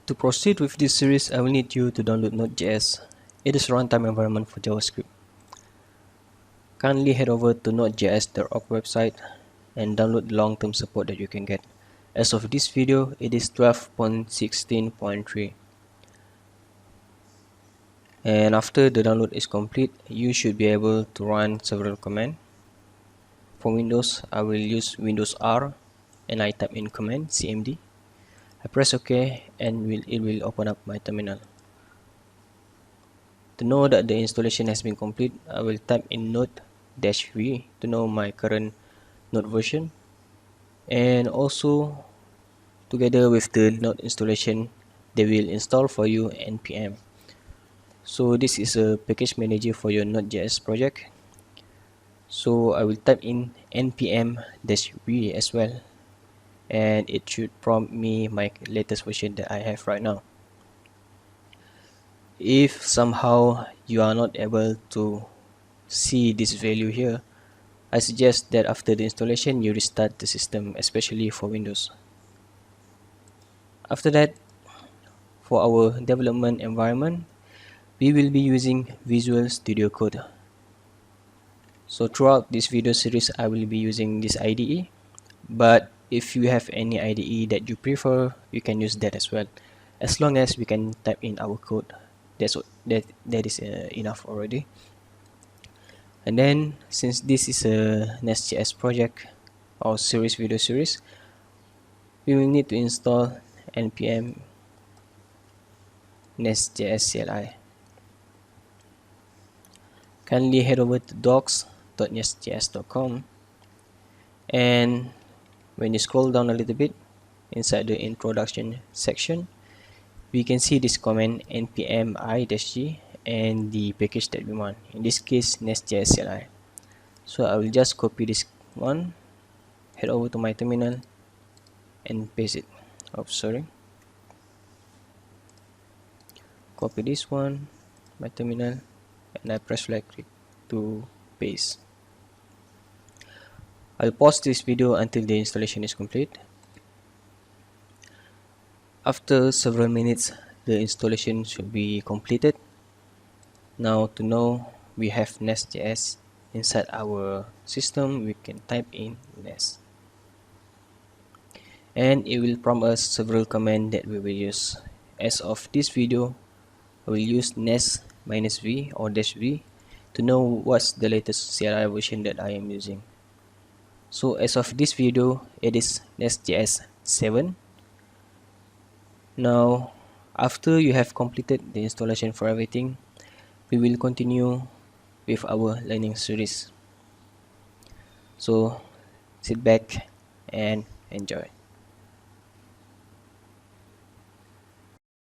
To proceed with this series, I will need you to download NodeJS. It is a runtime environment for JavaScript. Kindly head over to nodejs.org website and download the long-term support that you can get. As of this video, it is 12.16.3. And after the download is complete, you should be able to run several commands. For Windows, I will use Windows R and I type in command cmd. I press OK and it will open up my terminal. To know that the installation has been complete, I will type in node-v to know my current node version, and also together with the node installation they will install for you npm. So this is a package manager for your Node.js project. So I will type in npm-v as well, and it should prompt me my latest version that I have right now. If somehow you are not able to see this value here, I suggest that after the installation you restart the system, especially for Windows. After that, for our development environment, we will be using Visual Studio Code. So throughout this video series, I will be using this IDE, but if you have any IDE that you prefer, you can use that as well, as long as we can type in our code. That is enough already. And then, since this is a NestJS project or video series, we will need to install npm NestJS CLI. Kindly head over to docs.nestjs.com, and when you scroll down a little bit inside the introduction section, we can see this command npm i-g and the package that we want, in this case NestJS CLI. So I will just copy this one, head over to my terminal and paste it. Copy this one, my terminal, and I press right click to paste. I'll pause this video until the installation is complete. After several minutes, the installation should be completed. Now, to know we have NestJS inside our system, we can type in nest, and it will prompt us several commands that we will use. As of this video, I will use nest-v or -v to know what's the latest CLI version that I am using. So as of this video, it is NestJS 7. Now, after you have completed the installation for everything, we will continue with our learning series. So sit back and enjoy.